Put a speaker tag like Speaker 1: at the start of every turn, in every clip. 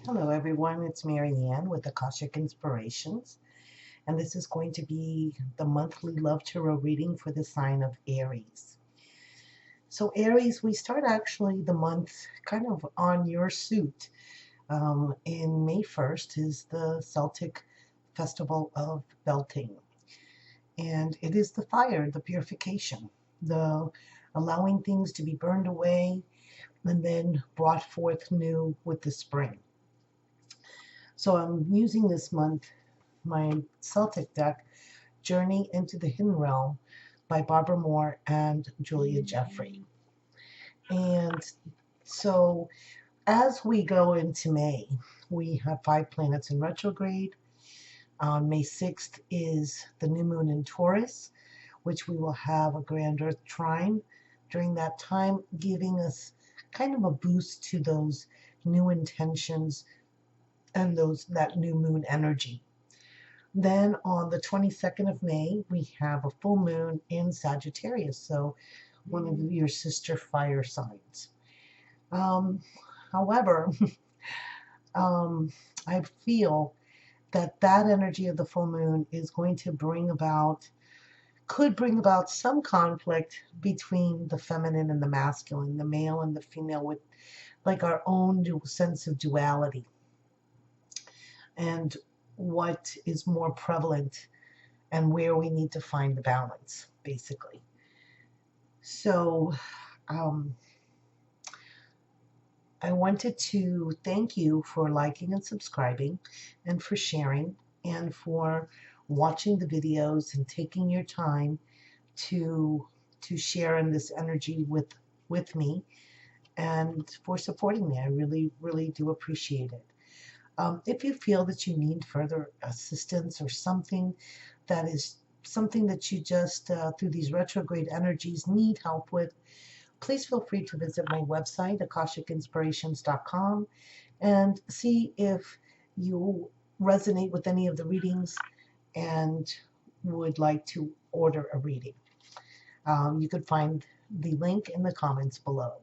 Speaker 1: Hello everyone, it's Marianne with Akashic Inspirations, and this is going to be the monthly love tarot reading for the sign of Aries. So Aries, we start actually the month kind of on your suit. In May 1st is the Celtic Festival of Belting, and it is the fire, the purification, the allowing things to be burned away and then brought forth new with the spring. So I'm using this month my Celtic deck, Journey into the Hidden Realm by Barbara Moore and Julia Jeffrey. And so as we go into May, we have 5 planets in retrograde. On May 6th is the new moon in Taurus, which we will have a grand earth trine during that time, giving us kind of a boost to those new intentions and that new moon energy. Then on the 22nd of May, we have a full moon in Sagittarius, so one of your sister fire signs. However, I feel that energy of the full moon is going to could bring about some conflict between the feminine and the masculine, the male and the female, with like our own sense of duality and what is more prevalent and where we need to find the balance, basically. So I wanted to thank you for liking and subscribing and for sharing and for watching the videos and taking your time to share in this energy with me and for supporting me. I really, really do appreciate it. If you feel that you need further assistance or something that you just, through these retrograde energies, need help with, please feel free to visit my website, akashicinspirations.com, and see if you resonate with any of the readings and would like to order a reading. You could find the link in the comments below.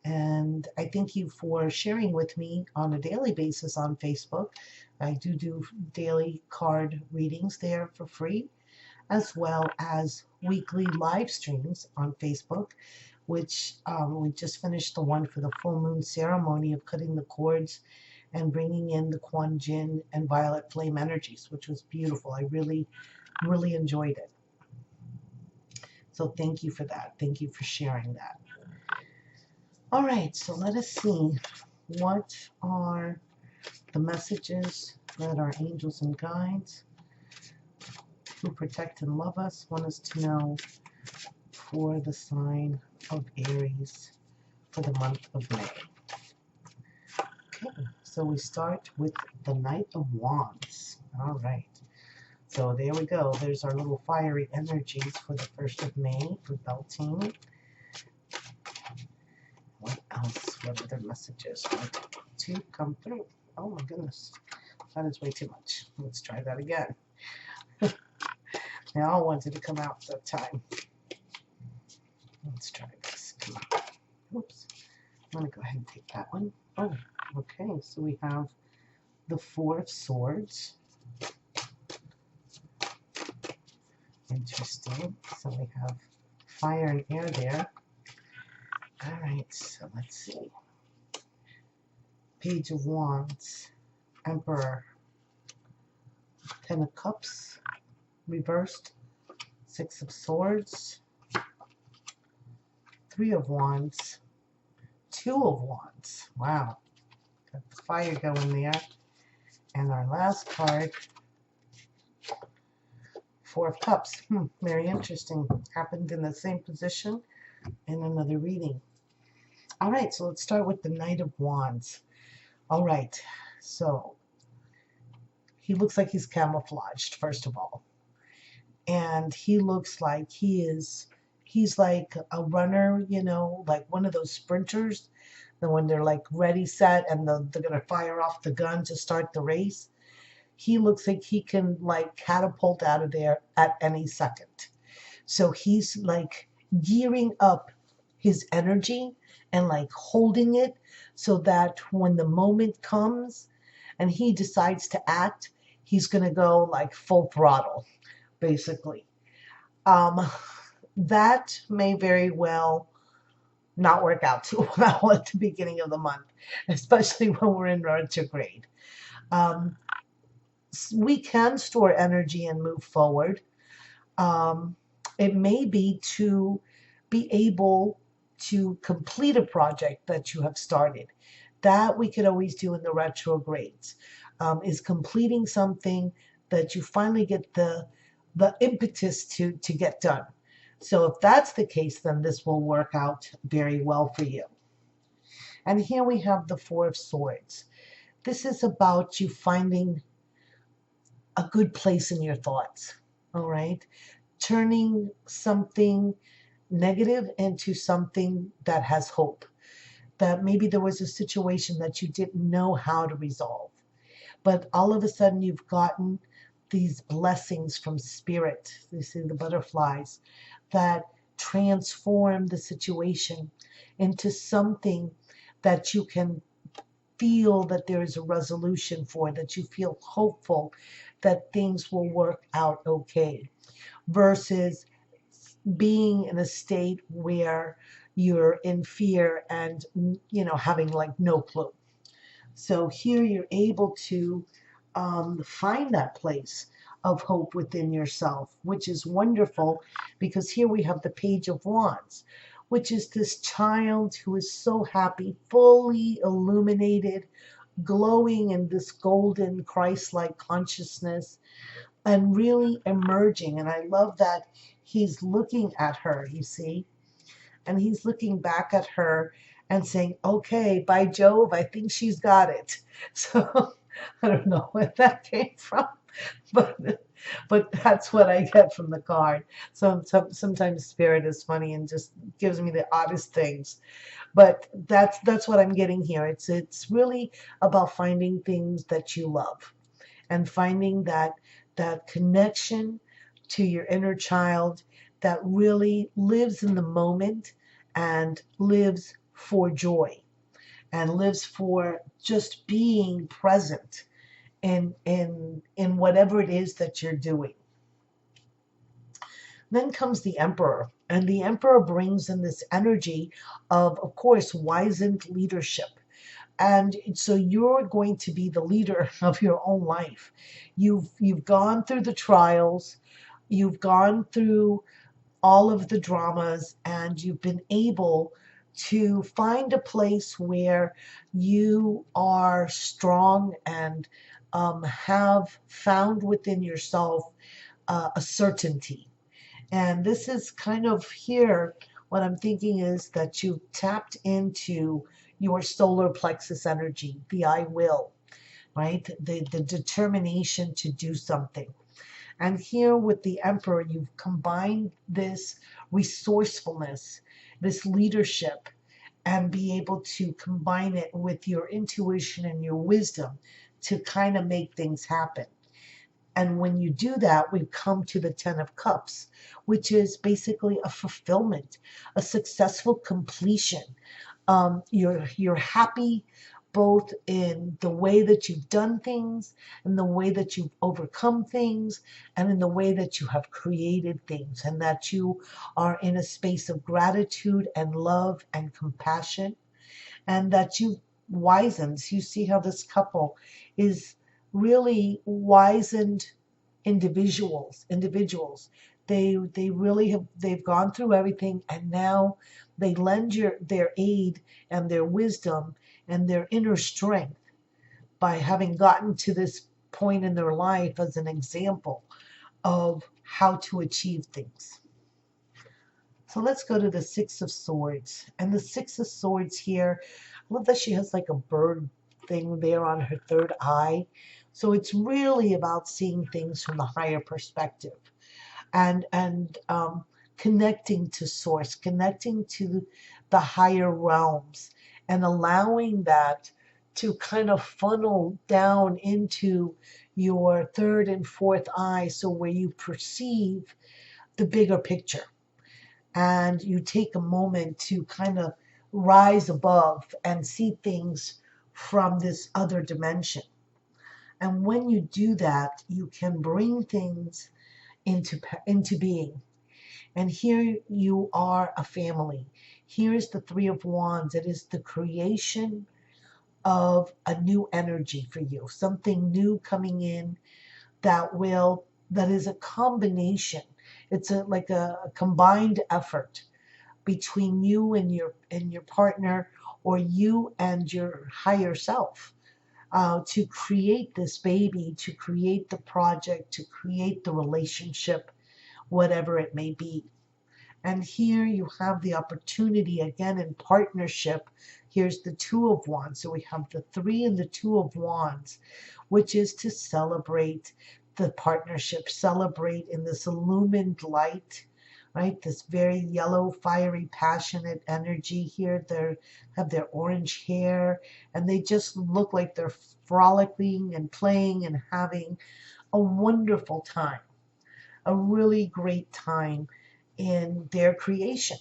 Speaker 1: And I thank you for sharing with me on a daily basis on Facebook. I do daily card readings there for free, as well as weekly live streams on Facebook, which we just finished the one for the full moon ceremony of cutting the cords and bringing in the Quan Yin and Violet Flame energies, which was beautiful. I really, really enjoyed it. So thank you for that. Thank you for sharing that. All right, so let us see what are the messages that our angels and guides who protect and love us want us to know for the sign of Aries for the month of May. Okay, so we start with the Knight of Wands. All right, so there we go. There's our little fiery energies for the 1st of May for Beltane. What else? What other messages want to come through? Oh my goodness, that is way too much. Let's try that again. They all wanted to come out that time. Let's try this. Come on. Oops. I'm going to go ahead and take that one. Oh, okay. So we have the 4 of Swords. Interesting. So we have fire and air there. All right, so let's see. Page of Wands, Emperor, 10 of Cups, reversed, 6 of Swords, 3 of Wands, 2 of Wands. Wow, got the fire going there. And our last card, 4 of Cups. Very interesting. Happened in the same position in another reading. All right, so let's start with the Knight of Wands. All right, so he looks like he's camouflaged, first of all. And he looks like he's like a runner, you know, like one of those sprinters, that when they're like ready, set, and they're going to fire off the gun to start the race. He looks like he can like catapult out of there at any second. So he's like gearing up his energy and like holding it so that when the moment comes and he decides to act, he's going to go like full throttle, basically. Um, that may very well not work out too well at the beginning of the month, especially when we're in retrograde. Um, we can store energy and move forward. Um, it may be to be able to complete a project that you have started. That we could always do in the retrogrades, is completing something that you finally get the impetus to get done. So if that's the case, then this will work out very well for you. And here we have the Four of Swords. This is about you finding a good place in your thoughts, all right? Turning something negative into something that has hope. That maybe there was a situation that you didn't know how to resolve, but all of a sudden you've gotten these blessings from spirit. You see the butterflies that transform the situation into something that you can feel that there is a resolution for, that you feel hopeful that things will work out okay, versus being in a state where you're in fear and having like no clue. So here you're able to find that place of hope within yourself, which is wonderful, because here we have the Page of Wands, which is this child who is so happy, fully illuminated, glowing in this golden Christ-like consciousness, and really emerging. And I love that he's looking at her, you see, and he's looking back at her and saying, okay, by Jove, I think she's got it. So I don't know where that came from, but but that's what I get from the card. So sometimes spirit is funny and just gives me the oddest things. But that's what I'm getting here. It's really about finding things that you love and finding that connection to your inner child that really lives in the moment and lives for joy and lives for just being present in whatever it is that you're doing. Then comes the Emperor, and the Emperor brings in this energy of course, wizened leadership. And so you're going to be the leader of your own life. You've gone through the trials, you've gone through all of the dramas, and you've been able to find a place where you are strong and have found within yourself a certainty. And this is kind of here, what I'm thinking is that you tapped into your solar plexus energy, the I will, right? The determination to do something. And here with the Emperor, you've combined this resourcefulness, this leadership, and be able to combine it with your intuition and your wisdom to kind of make things happen. And when you do that, we come to the Ten of Cups, which is basically a fulfillment, a successful completion. You're happy both in the way that you've done things, and the way that you've overcome things, and in the way that you have created things, and that you are in a space of gratitude and love and compassion, and that you wisens. You see how this couple is really wizened individuals. They really they've gone through everything, and now they lend their aid and their wisdom and their inner strength by having gotten to this point in their life as an example of how to achieve things. So let's go to the Six of Swords. And the Six of Swords here, I love that she has like a bird thing there on her third eye. So it's really about seeing things from a higher perspective, and connecting to source, connecting to the higher realms, and allowing that to kind of funnel down into your third and fourth eye, so where you perceive the bigger picture, and you take a moment to kind of rise above and see things from this other dimension. And when you do that, you can bring things into being. And here you are a family. Here is the Three of Wands. It is the creation of a new energy for you, something new coming in that is a combination. It's like a combined effort between you and your partner, or you and your higher self, to create this baby, to create the project, to create the relationship, whatever it may be. And here you have the opportunity again in partnership. Here's the Two of Wands. So we have the Three and the Two of Wands, which is to celebrate the partnership, celebrate in this illumined light, right? This very yellow, fiery, passionate energy here. They have their orange hair, and they just look like they're frolicking and playing and having a wonderful time, a really great time in their creation.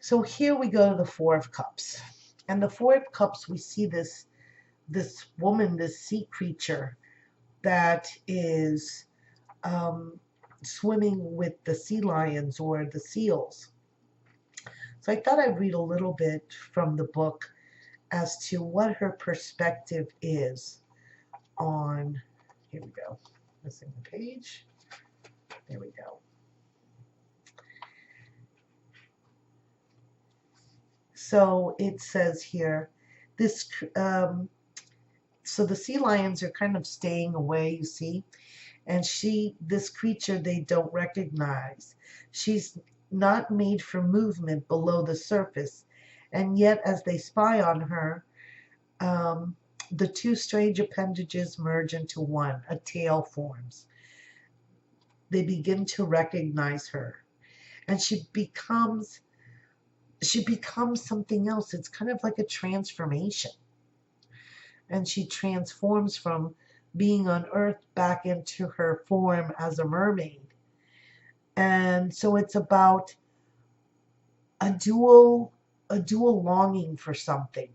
Speaker 1: So here we go to the Four of Cups. And the Four of Cups, we see this woman, this sea creature that is swimming with the sea lions or the seals. So I thought I'd read a little bit from the book as to what her perspective is on, here we go, missing the page. There we go. So it says here, this so the sea lions are kind of staying away, you see, and this creature they don't recognize. She's not made for movement below the surface, and yet as they spy on her, the two strange appendages merge into one. A tail forms. They begin to recognize her, and she becomes something else. It's kind of like a transformation. And she transforms from being on Earth back into her form as a mermaid. And so it's about a dual longing for something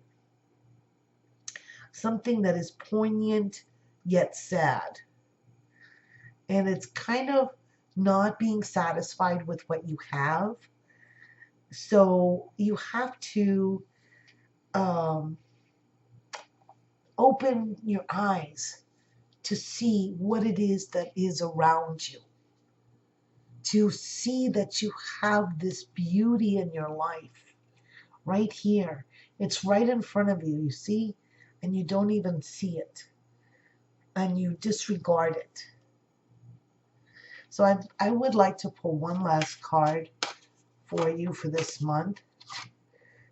Speaker 1: that is poignant yet sad. And it's kind of not being satisfied with what you have. So you have to open your eyes to see what it is that is around you, to see that you have this beauty in your life right here. It's right in front of you, you see, and you don't even see it, and you disregard it. So I would like to pull one last card for you for this month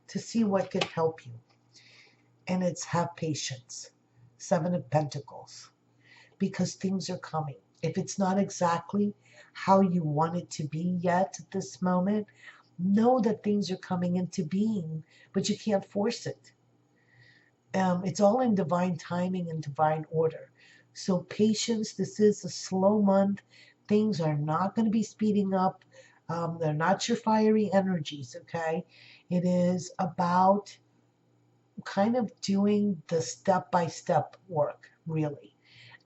Speaker 1: to see what could help you. And it's have patience. Seven of Pentacles. Because things are coming. If it's not exactly how you want it to be yet at this moment, know that things are coming into being, but you can't force it. It's all in divine timing and divine order. So patience, this is a slow month. Things are not going to be speeding up. They're not your fiery energies, okay? It is about kind of doing the step-by-step work, really,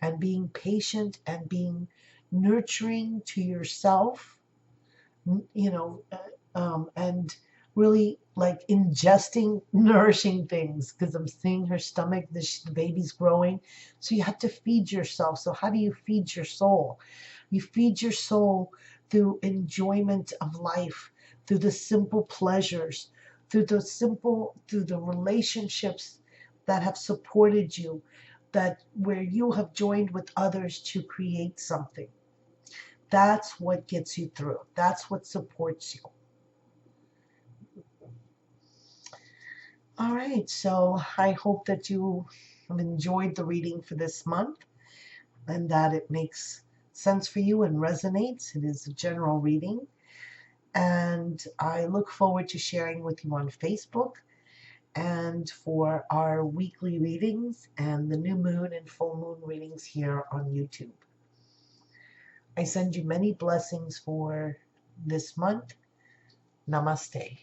Speaker 1: and being patient and being nurturing to yourself, and really like ingesting nourishing things, because I'm seeing her stomach, the baby's growing. So you have to feed yourself. So how do you feed your soul? You feed your soul through enjoyment of life, through the simple pleasures, through the relationships that have supported you, that where you have joined with others to create something. That's what gets you through. That's what supports you. All right, so I hope that you have enjoyed the reading for this month and that it makes sense for you and resonates. It is a general reading. And I look forward to sharing with you on Facebook and for our weekly readings and the new moon and full moon readings here on YouTube. I send you many blessings for this month. Namaste.